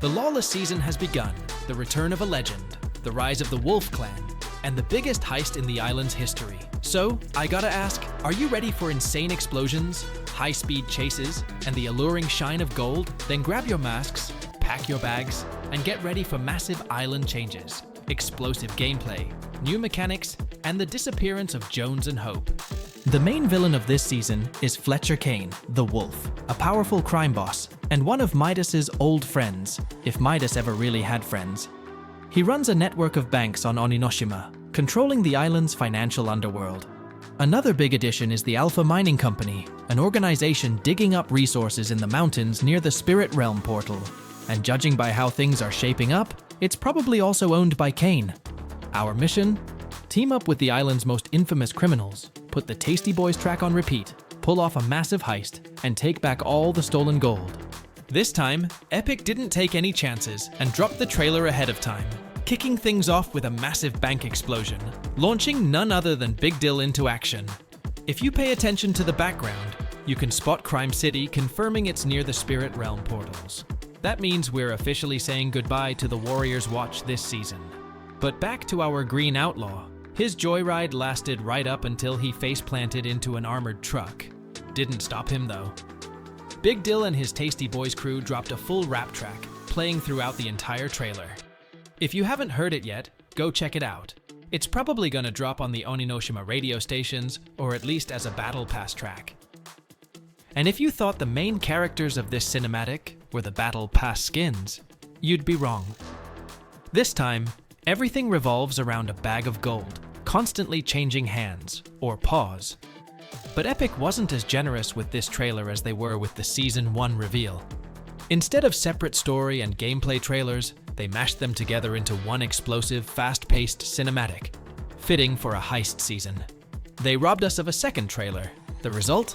The Lawless season has begun, the return of a legend, the rise of the Wolf Clan, and the biggest heist in the island's history. So, I gotta ask, are you ready for insane explosions, high-speed chases, and the alluring shine of gold? Then grab your masks, pack your bags, and get ready for massive island changes, explosive gameplay, new mechanics, and the disappearance of Jones and Hope. The main villain of this season is Fletcher Kane, the Wolf, a powerful crime boss, and one of Midas's old friends, if Midas ever really had friends. He runs a network of banks on Oninoshima, controlling the island's financial underworld. Another big addition is the Alpha Mining Company, an organization digging up resources in the mountains near the Spirit Realm portal. And judging by how things are shaping up, it's probably also owned by Kane. Our mission? Team up with the island's most infamous criminals, put the Tasty Boys track on repeat, pull off a massive heist, and take back all the stolen gold. This time, Epic didn't take any chances and dropped the trailer ahead of time, kicking things off with a massive bank explosion, launching none other than Big Dill into action. If you pay attention to the background, you can spot Crime City confirming it's near the Spirit Realm portals. That means we're officially saying goodbye to the Warriors Watch this season. But back to our Green Outlaw. His joyride lasted right up until he face-planted into an armored truck. Didn't stop him though. Big Dill and his Tasty Boys crew dropped a full rap track, playing throughout the entire trailer. If you haven't heard it yet, go check it out. It's probably gonna drop on the Oninoshima radio stations, or at least as a battle pass track. And if you thought the main characters of this cinematic were the battle pass skins, you'd be wrong. This time, everything revolves around a bag of gold, constantly changing hands, or paws. But Epic wasn't as generous with this trailer as they were with the Season 1 reveal. Instead of separate story and gameplay trailers, they mashed them together into one explosive, fast-paced cinematic, fitting for a heist season. They robbed us of a second trailer. The result?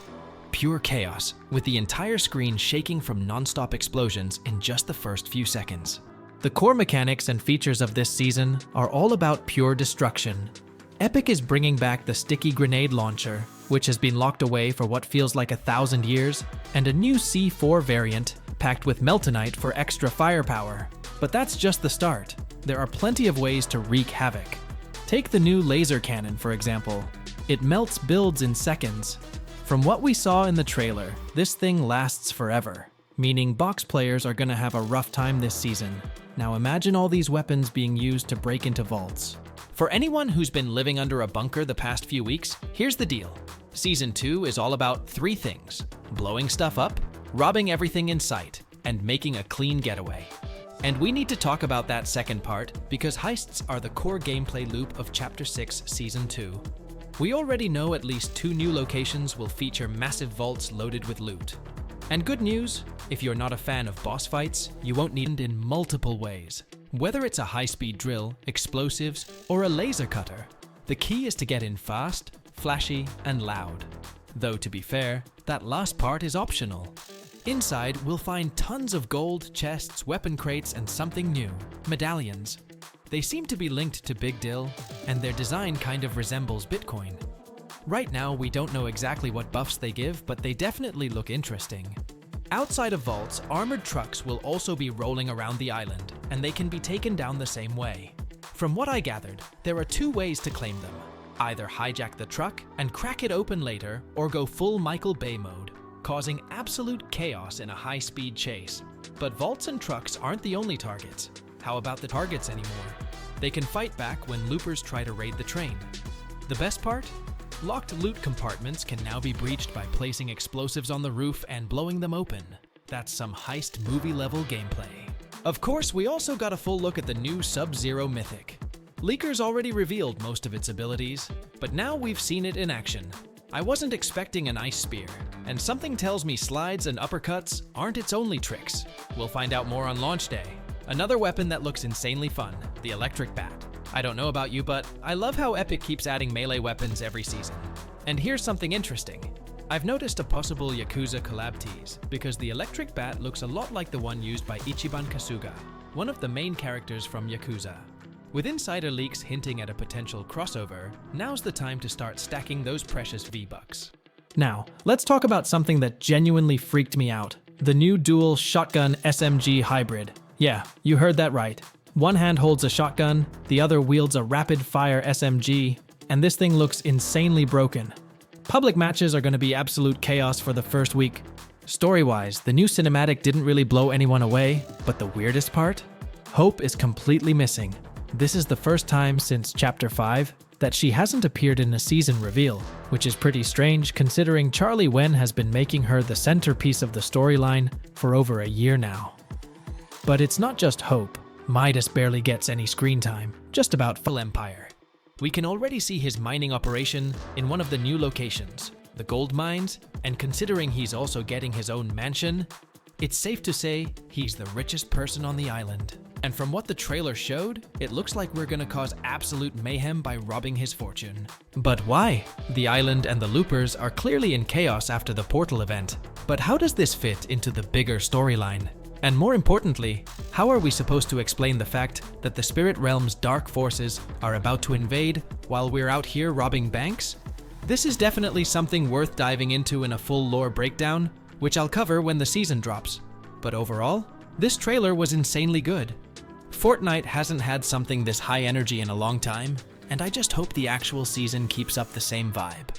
Pure chaos, with the entire screen shaking from non-stop explosions in just the first few seconds. The core mechanics and features of this season are all about pure destruction. Epic is bringing back the sticky grenade launcher, which has been locked away for what feels like 1,000 years, and a new C4 variant packed with Meltonite for extra firepower. But that's just the start. There are plenty of ways to wreak havoc. Take the new laser cannon, for example. It melts builds in seconds. From what we saw in the trailer, this thing lasts forever, meaning box players are gonna have a rough time this season. Now imagine all these weapons being used to break into vaults. For anyone who's been living under a bunker the past few weeks, here's the deal. Season 2 is all about 3 things: blowing stuff up, robbing everything in sight, and making a clean getaway. And we need to talk about that second part because heists are the core gameplay loop of Chapter 6 Season 2. We already know at least 2 new locations will feature massive vaults loaded with loot. And good news, if you're not a fan of boss fights, you won't need it in multiple ways. Whether it's a high-speed drill, explosives, or a laser cutter, the key is to get in fast, flashy, and loud. Though to be fair, that last part is optional. Inside, we'll find tons of gold, chests, weapon crates, and something new: medallions. They seem to be linked to Big Dill, and their design kind of resembles Bitcoin. Right now, we don't know exactly what buffs they give, but they definitely look interesting. Outside of vaults, armored trucks will also be rolling around the island, and they can be taken down the same way. From what I gathered, there are 2 ways to claim them. Either hijack the truck and crack it open later, or go full Michael Bay mode, causing absolute chaos in a high-speed chase. But vaults and trucks aren't the only targets. How about the targets anymore? They can fight back when loopers try to raid the train. The best part? Locked loot compartments can now be breached by placing explosives on the roof and blowing them open. That's some heist movie-level gameplay. Of course, we also got a full look at the new Sub-Zero Mythic. Leakers already revealed most of its abilities, but now we've seen it in action. I wasn't expecting an ice spear, and something tells me slides and uppercuts aren't its only tricks. We'll find out more on launch day. Another weapon that looks insanely fun, the electric bat. I don't know about you, but I love how Epic keeps adding melee weapons every season. And here's something interesting. I've noticed a possible Yakuza collab tease, because the electric bat looks a lot like the one used by Ichiban Kasuga, one of the main characters from Yakuza. With insider leaks hinting at a potential crossover, now's the time to start stacking those precious V-Bucks. Now, let's talk about something that genuinely freaked me out: the new dual shotgun SMG hybrid. Yeah, you heard that right. One hand holds a shotgun, the other wields a rapid-fire SMG, and this thing looks insanely broken. Public matches are going to be absolute chaos for the first week. Story-wise, the new cinematic didn't really blow anyone away, but the weirdest part? Hope is completely missing. This is the first time since Chapter 5 that she hasn't appeared in a season reveal, which is pretty strange considering Charlie Wen has been making her the centerpiece of the storyline for over a year now. But it's not just Hope. Midas barely gets any screen time, just about full Empire. We can already see his mining operation in one of the new locations, the gold mines, and considering he's also getting his own mansion, it's safe to say he's the richest person on the island. And from what the trailer showed, it looks like we're gonna cause absolute mayhem by robbing his fortune. But why? The island and the loopers are clearly in chaos after the portal event. But how does this fit into the bigger storyline? And more importantly, how are we supposed to explain the fact that the Spirit Realm's dark forces are about to invade while we're out here robbing banks? This is definitely something worth diving into in a full lore breakdown, which I'll cover when the season drops. But overall, this trailer was insanely good. Fortnite hasn't had something this high energy in a long time, and I just hope the actual season keeps up the same vibe.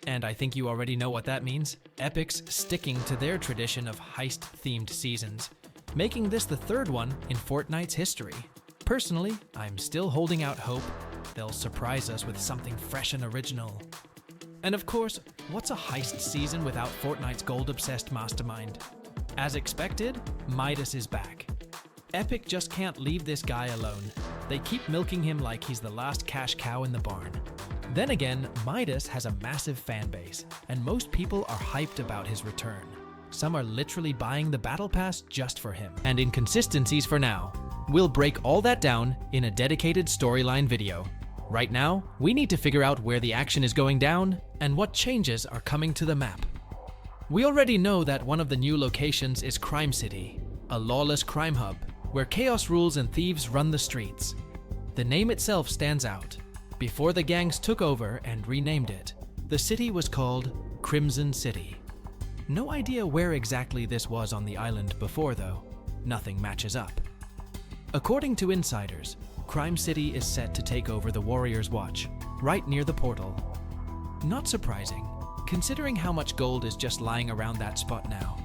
And I think you already know what that means. Epic's sticking to their tradition of heist-themed seasons, making this the third one in Fortnite's history. Personally, I'm still holding out hope they'll surprise us with something fresh and original. And of course, what's a heist season without Fortnite's gold-obsessed mastermind? As expected, Midas is back. Epic just can't leave this guy alone. They keep milking him like he's the last cash cow in the barn. Then again, Midas has a massive fan base, and most people are hyped about his return. Some are literally buying the battle pass just for him. And inconsistencies for now. We'll break all that down in a dedicated storyline video. Right now, we need to figure out where the action is going down and what changes are coming to the map. We already know that one of the new locations is Crime City, a lawless crime hub where chaos rules and thieves run the streets. The name itself stands out. Before the gangs took over and renamed it, the city was called Crimson City. No idea where exactly this was on the island before though. Nothing matches up. According to insiders, Crime City is set to take over the Warrior's Watch, right near the portal. Not surprising, considering how much gold is just lying around that spot now.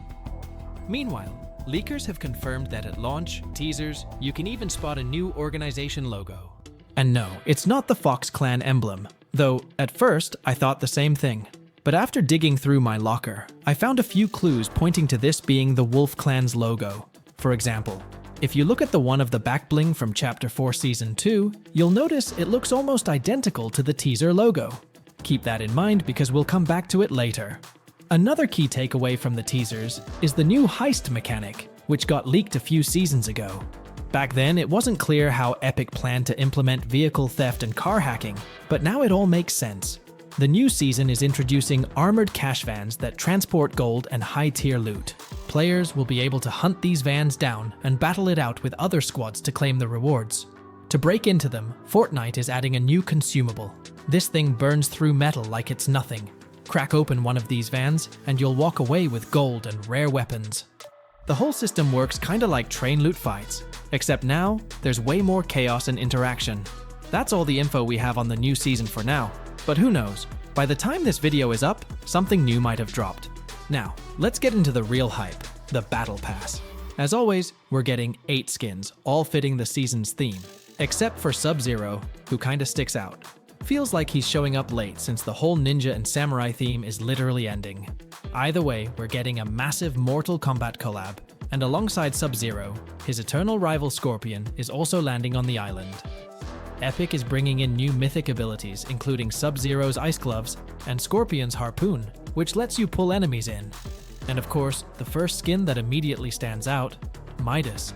Meanwhile, leakers have confirmed that at launch, teasers, you can even spot a new organization logo. And no, it's not the Fox Clan emblem, though at first I thought the same thing. But after digging through my locker, I found a few clues pointing to this being the Wolf Clan's logo. For example, if you look at the one of the back bling from Chapter 4 Season 2, you'll notice it looks almost identical to the teaser logo. Keep that in mind because we'll come back to it later. Another key takeaway from the teasers is the new heist mechanic, which got leaked a few seasons ago. Back then, it wasn't clear how Epic planned to implement vehicle theft and car hacking, but now it all makes sense. The new season is introducing armored cash vans that transport gold and high-tier loot. Players will be able to hunt these vans down and battle it out with other squads to claim the rewards. To break into them, Fortnite is adding a new consumable. This thing burns through metal like it's nothing. Crack open one of these vans, and you'll walk away with gold and rare weapons. The whole system works kinda like train loot fights, except now, there's way more chaos and interaction. That's all the info we have on the new season for now, but who knows? By the time this video is up, something new might have dropped. Now, let's get into the real hype, the Battle Pass. As always, we're getting 8 skins, all fitting the season's theme, except for Sub-Zero, who kinda sticks out. Feels like he's showing up late since the whole ninja and samurai theme is literally ending. Either way, we're getting a massive Mortal Kombat collab, and alongside Sub-Zero, his eternal rival Scorpion is also landing on the island. Epic is bringing in new mythic abilities, including Sub-Zero's Ice Gloves and Scorpion's Harpoon, which lets you pull enemies in. And of course, the first skin that immediately stands out, Midas.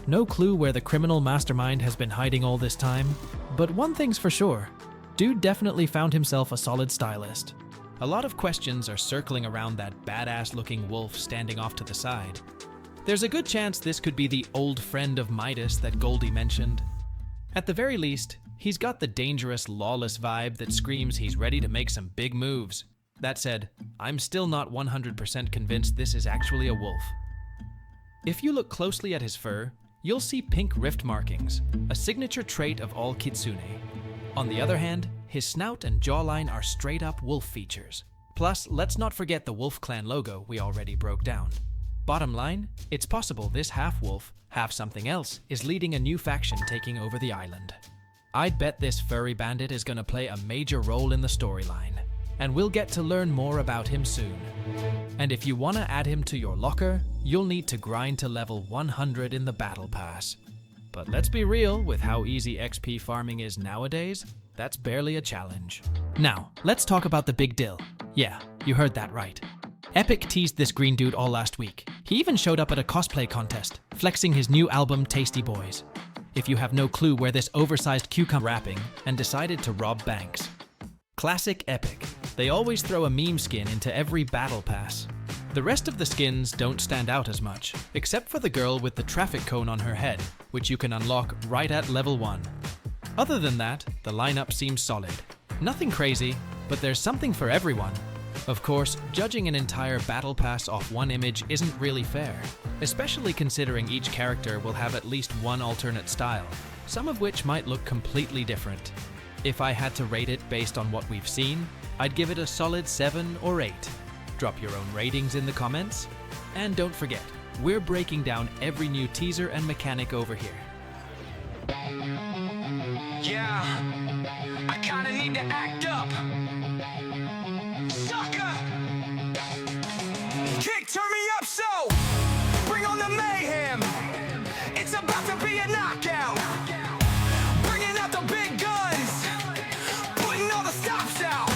No clue where the criminal mastermind has been hiding all this time, but one thing's for sure, dude definitely found himself a solid stylist. A lot of questions are circling around that badass-looking wolf standing off to the side. There's a good chance this could be the old friend of Midas that Goldie mentioned. At the very least, he's got the dangerous, lawless vibe that screams he's ready to make some big moves. That said, I'm still not 100% convinced this is actually a wolf. If you look closely at his fur, you'll see pink rift markings, a signature trait of all kitsune. On the other hand, his snout and jawline are straight-up wolf features. Plus, let's not forget the Wolf Clan logo we already broke down. Bottom line, it's possible this half-wolf, half-something else is leading a new faction taking over the island. I'd bet this furry bandit is gonna play a major role in the storyline, and we'll get to learn more about him soon. And if you wanna add him to your locker, you'll need to grind to level 100 in the Battle Pass. But let's be real, with how easy XP farming is nowadays, that's barely a challenge. Now, let's talk about the big deal. Yeah, you heard that right. Epic teased this green dude all last week. He even showed up at a cosplay contest, flexing his new album Tasty Boys. If you have no clue where this oversized cucumber rapping and decided to rob banks. Classic Epic. They always throw a meme skin into every battle pass. The rest of the skins don't stand out as much, except for the girl with the traffic cone on her head, which you can unlock right at level 1. Other than that, the lineup seems solid. Nothing crazy, but there's something for everyone. Of course, judging an entire battle pass off one image isn't really fair, especially considering each character will have at least one alternate style, some of which might look completely different. If I had to rate it based on what we've seen, I'd give it a solid 7 or 8. Drop your own ratings in the comments. And don't forget, we're breaking down every new teaser and mechanic over here. Yeah, I kinda need to act up. Sucker! Kick, turn me up, so bring on the mayhem. It's about to be a knockout. Bringing out the big guns, putting all the stops out.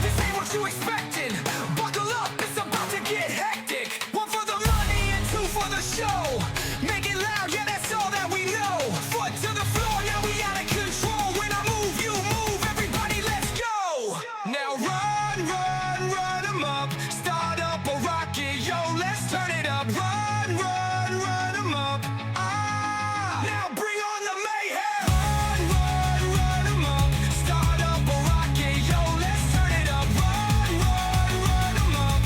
This ain't what you expected. Buckle up, it's about to get hectic. One for the money and two for the show. Make it loud, yeah, that's all that we know. Foot to the floor, now we out of control. When I move, you move, everybody let's go. Now run, run, run 'em up. Start up a rocket, yo, let's turn it up. Run, run, run 'em up. Now bring on the mayhem. Run, run, run 'em up. Start up a rocket, yo, let's turn it up. Run, run, run 'em up.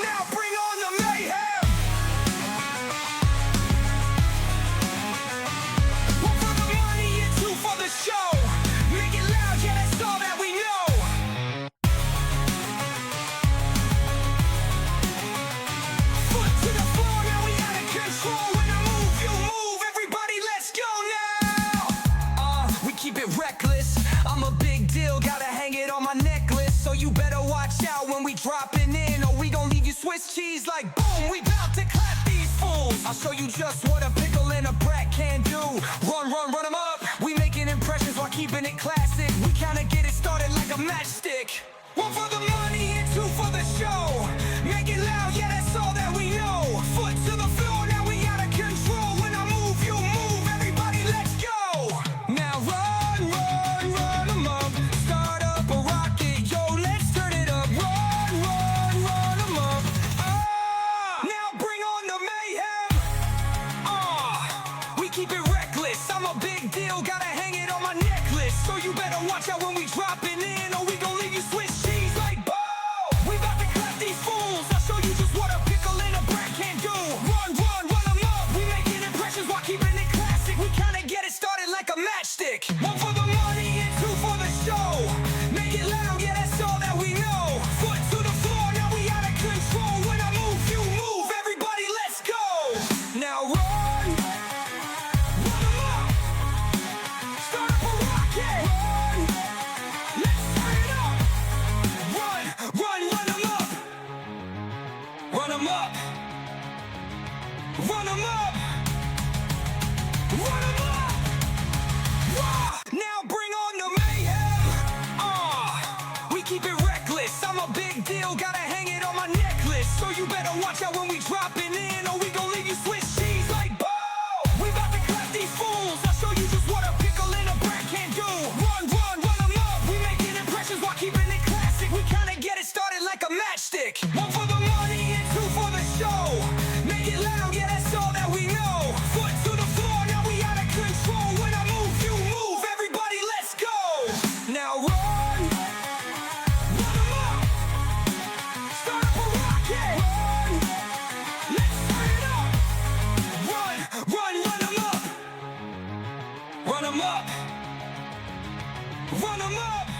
Now bring on the mayhem. One for the money and two for the show. Make it loud, yeah, that's all that we know. Foot to the floor, now we out of control. When I move, you move, everybody let's go now. We keep it reckless. I'm a big deal, gotta hang it on my necklace. So you better watch out when we dropping in, or we gon' leave you Swiss cheese like boom. We bout to clap these fools. I'll show you just what a pickle and a brat can do. Run, run, run 'em up. We making impressions while keeping it classic. We kinda get it started like a matchstick. One for the money and two for the show. Make it loud, yeah, that's all that we know. Foot to the floor, now we out of control. When I move, you move, everybody let's go. Now run, run, run 'em up. Start up a rocket, yo, let's turn it up. Run, run, run 'em up. Now bring on the mayhem. We keep it reckless. I'm a big deal, gotta hang it on my necklace. So you better watch out when we dropping in, or we gon' leave you Swiss cheese like boom. We bout to clap these fools. I'll show you just what a pickle and a brat can do. Run, run, run 'em up. We making impressions while keeping it classic. We kinda get it started like a matchstick. One for the money and two for the show. Make it loud, yeah, that's all that we know. Foot to the floor, now we out of control. When I move, you move, everybody let's go. Now run, run 'em up. Start up a rocket. Run, let's turn it up. Run, run, run 'em up. Run 'em up. Run 'em up. Run 'em up. Wah! Now bring on the mayhem. We keep it reckless. I'm a big deal, gotta hang it on my necklace. So you better watch out when we dropping in, or we gon' leave you Swiss cheese like boom. We bout to clap these fools. I'll show you just what a pickle and a brat can do. Run, run, run 'em up. We making impressions while keeping it classic. We kinda get it started like a matchstick. One for the money and two for the show. Make it loud, yeah, that's all that we know. Foot to the floor, now we out of control. When I move, you move, everybody let's go. Now run, run 'em up. Start up a rocket. Run, let's turn it up. 'em up. Run 'em up.